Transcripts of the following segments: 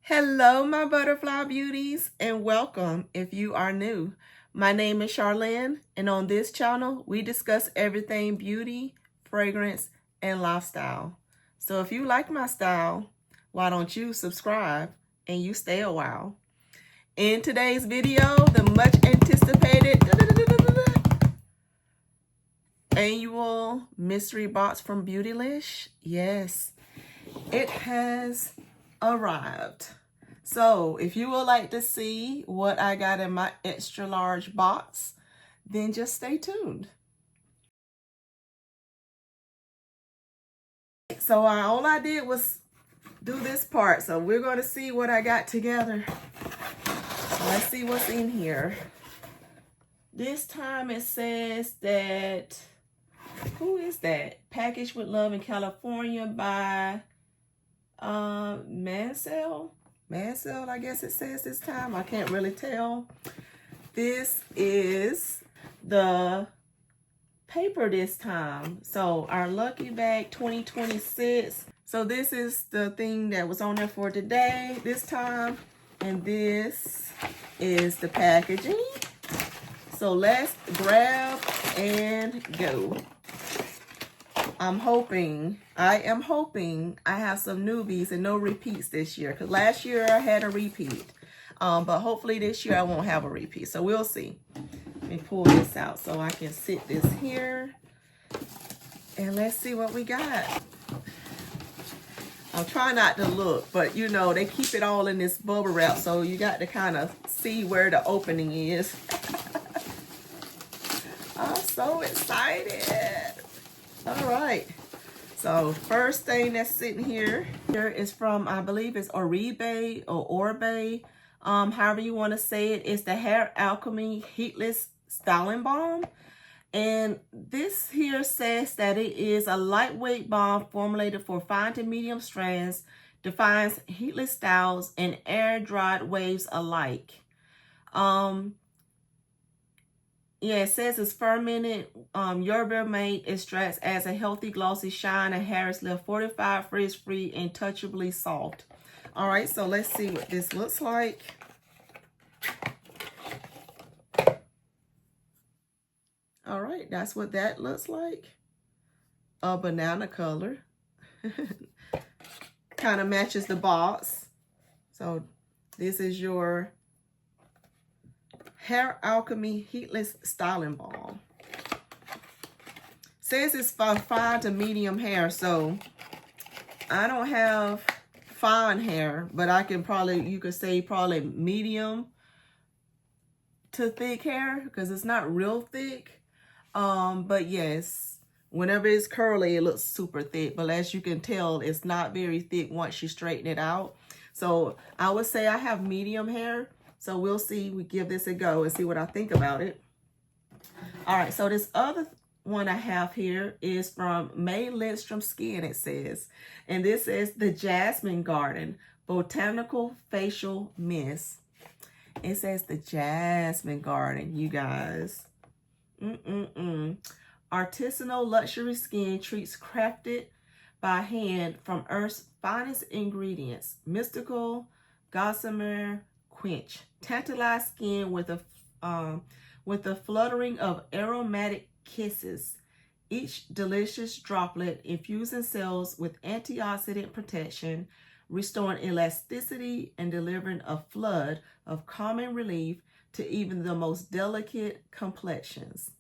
Hello, my butterfly beauties, and welcome if you are new. My name is Charlene, and on this channel, we discuss everything beauty, fragrance, and lifestyle. So if you like my style, why don't you subscribe and you stay a while. In today's video, the much anticipated annual mystery box from Beautylish. Yes, it has arrived. So if you would like to see what I got in my extra large box, then just stay tuned. So all I did was do this part. So we're going to see what I got together. Let's see what's in here. This time it says that, who is that? Packaged with Love in California by Mansell, I guess it says this time. I can't really tell. This is the paper this time. So our Lucky Bag 2026. So this is the thing that was on there for today, this time. And this is the packaging. So let's grab and go. I am hoping I have some newbies and no repeats this year. Because last year I had a repeat. But hopefully this year I won't have a repeat. So we'll see. Let me pull this out so I can sit this here. And let's see what we got. I'll try not to look. But you know, they keep it all in this bubble wrap. So you got to kind of see where the opening is. I'm so excited. All right, so first thing that's sitting here is from, I believe it's Oribe or Orbe, however you want to say it. It's the Hair Alchemy Heatless Styling Balm. And this here says that it is a lightweight balm formulated for fine to medium strands, defines heatless styles and air-dried waves alike. Yeah, it says it's fermented yerba mate extracts as a healthy, glossy shine, and hair is left fortified, frizz-free, and touchably soft. All right, so let's see what this looks like. All right, that's what that looks like. A banana color. Kind of matches the box. So this is your Hair Alchemy Heatless Styling Balm. Says it's for fine to medium hair, so I don't have fine hair, but I can probably, you could say probably medium to thick hair because it's not real thick. But yes, whenever it's curly, it looks super thick. But as you can tell, it's not very thick once you straighten it out. So I would say I have medium hair. So we'll see, we give this a go and see what I think about it. All right, so this other one I have here is from May Lindstrom Skin, it says. And this is the Jasmine Garden Botanical Facial Mist. It says the Jasmine Garden, you guys. Artisanal luxury skin treats crafted by hand from Earth's finest ingredients. Mystical, gossamer, quench. Tantalized skin with a fluttering of aromatic kisses. Each delicious droplet infusing cells with antioxidant protection, restoring elasticity and delivering a flood of calming relief to even the most delicate complexions.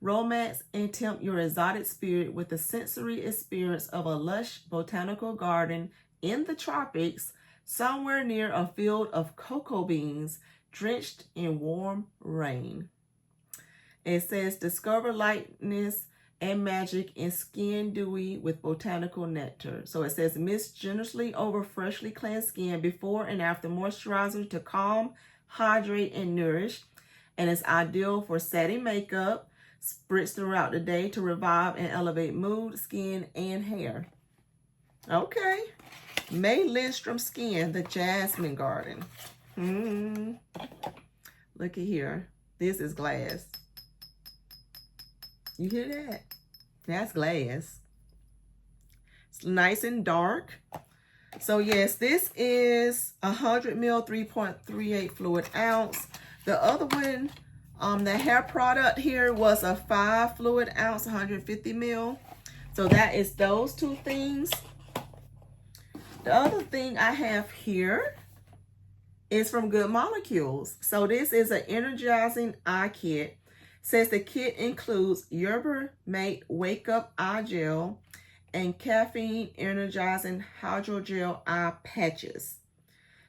Romance and tempt your exotic spirit with the sensory experience of a lush botanical garden in the tropics, somewhere near a field of cocoa beans drenched in warm rain. It says, discover lightness and magic in skin dewy with botanical nectar. So it says, mist generously over freshly cleansed skin before and after moisturizer to calm, hydrate, and nourish. And it's ideal for setting makeup, spritz throughout the day to revive and elevate mood, skin, and hair. Okay. May Lindstrom Skin, the Jasmine Garden. Look at here. This is glass. You hear that? That's glass. It's nice and dark. So yes, this is 100 ml, 3.38 fluid ounce. The other one, the hair product here was a 5 fluid ounce, 150 ml. So that is those two things. The other thing I have here is from Good Molecules. So this is an energizing eye kit. Says the kit includes Yerba Mate Wake Up Eye Gel and caffeine energizing hydrogel eye patches.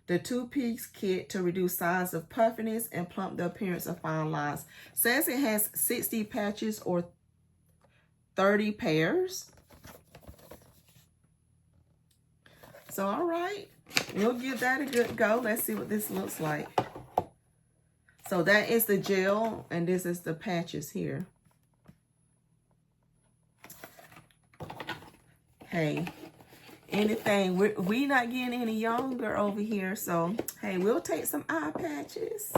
The two-piece kit to reduce signs of puffiness and plump the appearance of fine lines. Says it has 60 patches or 30 pairs. So, all right, we'll give that a good go. Let's see what this looks like. So that is the gel, and this is the patches here. Hey, anything, we not getting any younger over here, so hey, we'll take some eye patches.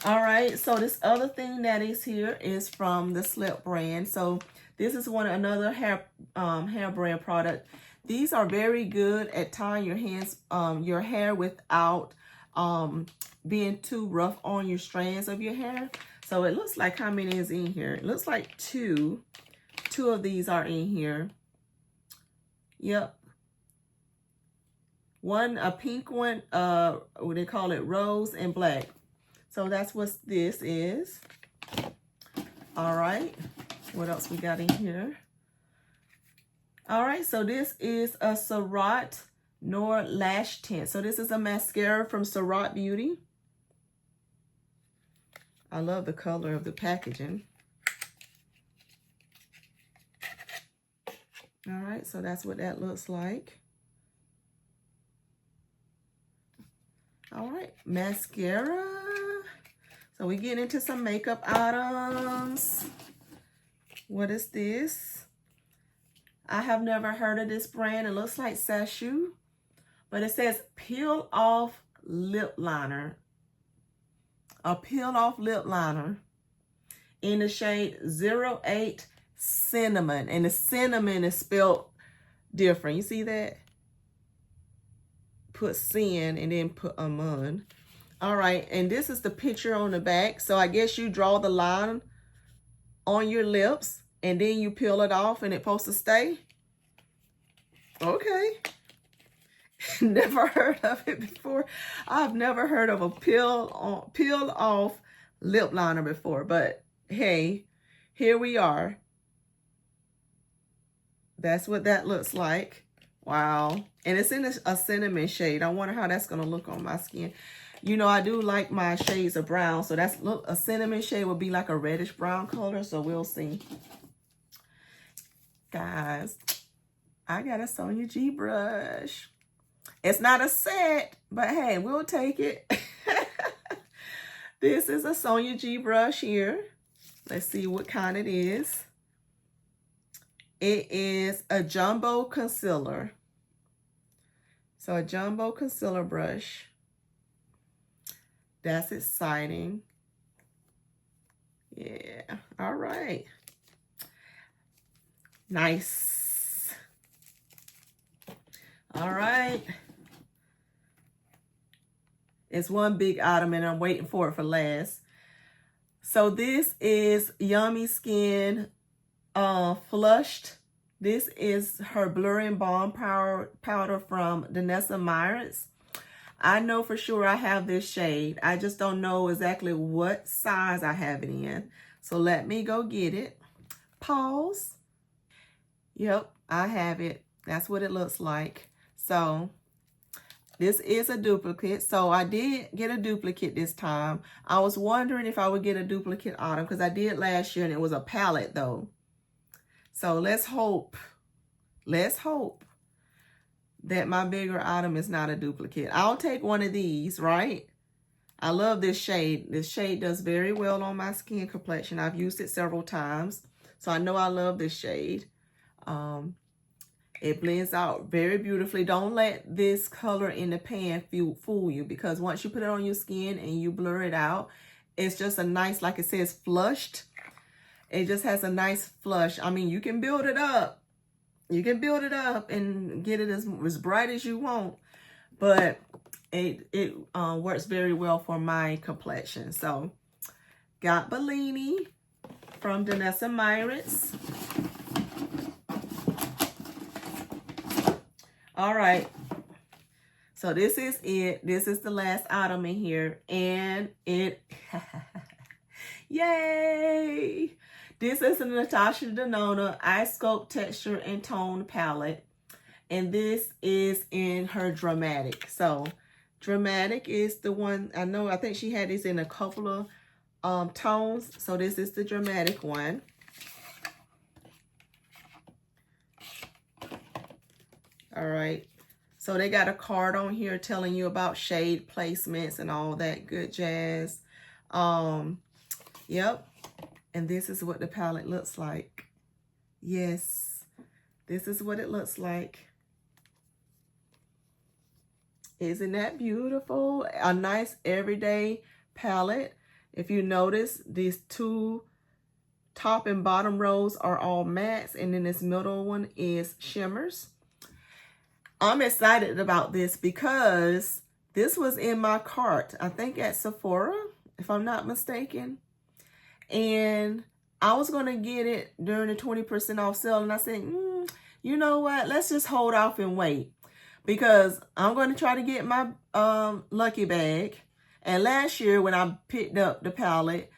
All right, so this other thing that is here is from the Slip brand. So this is another hair brand product. These are very good at tying your hair without being too rough on your strands of your hair. So it looks like, how many is in here? It looks like two of these are in here. Yep. One, a pink one, what they call it, rose and black. So that's what this is. All right. What else we got in here? All right. So this is a Surratt Noir Lash Tint. So this is a mascara from Surratt Beauty. I love the color of the packaging. All right, so that's what that looks like. All right, mascara. So we get into some makeup items. What is this? I have never heard of this brand. It looks like Sashu, but it says peel off lip liner. A peel off lip liner in the shade 08 Cinnamon, and the cinnamon is spelled different. You see that? Put sin and then put amon. All right, and this is the picture on the back. So I guess you draw the line on your lips and then you peel it off and it's supposed to stay. Okay. Never heard of it before. I've never heard of a peel off lip liner before, but hey, here we are. That's what that looks like. Wow. And it's in a cinnamon shade. I wonder how that's going to look on my skin. You know, I do like my shades of brown. So that's, look, a cinnamon shade would be like a reddish brown color. So we'll see. Guys, I got a Sonia G brush. It's not a set, but hey, we'll take it. This is a Sonia G brush here. Let's see what kind it is. It is a jumbo concealer. So a jumbo concealer brush. That's exciting. Yeah. All right. Nice. All right. It's one big item and I'm waiting for it for last. So this is Yummy Skin Flushed. This is her Blurring Balm powder from Danessa Myricks. I know for sure I have this shade. I just don't know exactly what size I have it in. So let me go get it. Pause. Yep, I have it. That's what it looks like. So this is a duplicate. So I did get a duplicate this time. I was wondering if I would get a duplicate item because I did last year and it was a palette though. So let's hope that my bigger item is not a duplicate. I'll take one of these, right? I love this shade. This shade does very well on my skin complexion. I've used it several times. So I know I love this shade. It blends out very beautifully. Don't let this color in the pan fool you, because once you put it on your skin and you blur it out, it's just a nice, like it says, flushed. It just has a nice flush. I mean, you can build it up You can build it up and get it as bright as you want, but it works very well for my complexion. So, got Bellini from Danessa Myricks. All right. So this is it. This is the last item in here. And it, yay! This is the Natasha Denona Ice Sculpt Texture and Tone Palette. And this is in her Dramatic. So Dramatic is the one, I think she had this in a couple of tones. So this is the Dramatic one. All right. So they got a card on here telling you about shade placements and all that good jazz. Yep. And this is what the palette looks like. Yes. This is what it looks like. Isn't that beautiful? A nice everyday palette. If you notice, these two top and bottom rows are all mattes, and then this middle one is shimmers. I'm excited about this because this was in my cart, I think at Sephora, if I'm not mistaken. And I was going to get it during the 20% off sale. And I said, you know what? Let's just hold off and wait. Because I'm going to try to get my Lucky Bag. And last year when I picked up the palette,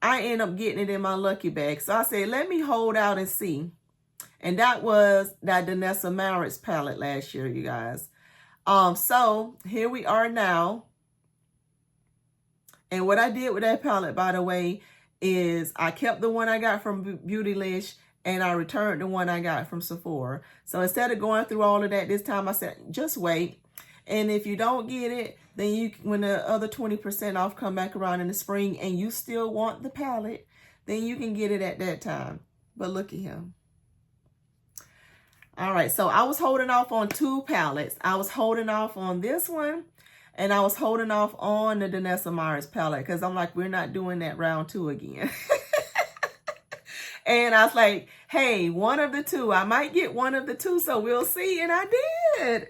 I ended up getting it in my Lucky Bag. So I said, let me hold out and see. And that was that Danessa Myricks palette last year, you guys. So here we are now. And what I did with that palette, by the way, is I kept the one I got from Beautylish and I returned the one I got from Sephora. So instead of going through all of that this time, I said, just wait. And if you don't get it, then you, when the other 20% off come back around in the spring and you still want the palette, then you can get it at that time. But look at him. All right, so I was holding off on two palettes. I was holding off on this one, and I was holding off on the Danessa Myricks palette because I'm like, we're not doing that round 2 again. And I was like, hey, one of the two. I might get one of the two, so we'll see. And I did.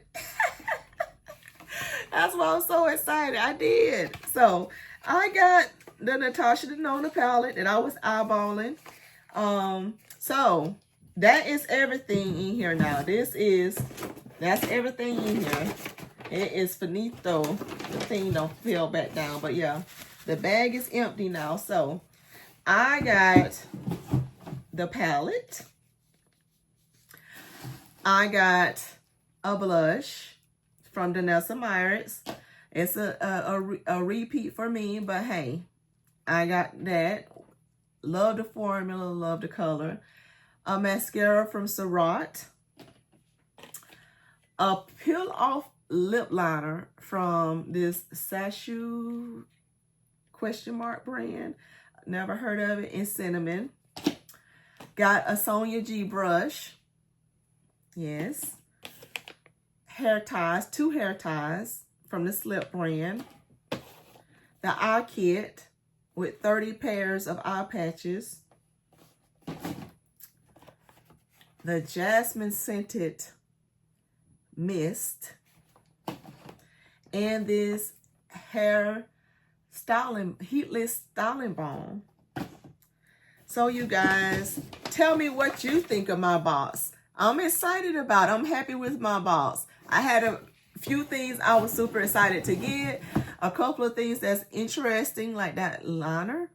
That's why I'm so excited. I did. So I got the Natasha Denona palette that I was eyeballing. So that is everything in here now. That's everything in here. It is finito. The thing don't fell back down. But yeah, the bag is empty now. So I got the palette. I got a blush from Danessa Myricks. It's a repeat for me, but hey, I got that. Love the formula, love the color. A mascara from Surratt. A peel-off lip liner from this Sashu ? Brand. Never heard of it. In cinnamon. Got a Sonia G brush. Yes. Hair ties. 2 hair ties from the Slip brand. The eye kit with 30 pairs of eye patches. The jasmine scented mist. And this hair styling, heatless styling balm. So you guys, tell me what you think of my box. I'm excited about it. I'm happy with my box. I had a few things I was super excited to get. A couple of things that's interesting, like that liner.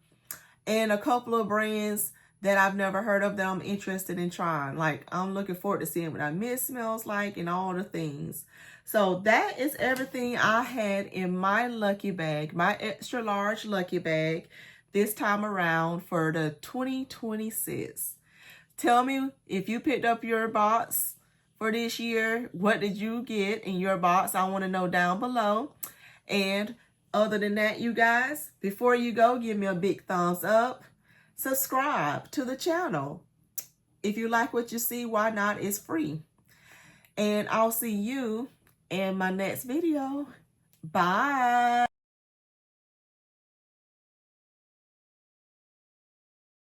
And a couple of brands that I've never heard of that I'm interested in trying. Like, I'm looking forward to seeing what our mist smells like and all the things. So that is everything I had in my Lucky Bag, my extra large Lucky Bag this time around for the 2026. Tell me if you picked up your box for this year. What did you get in your box? I want to know down below. And other than that, you guys, before you go, give me a big thumbs up. Subscribe to the channel. If you like what you see, why not? It's free. And I'll see you in my next video. Bye.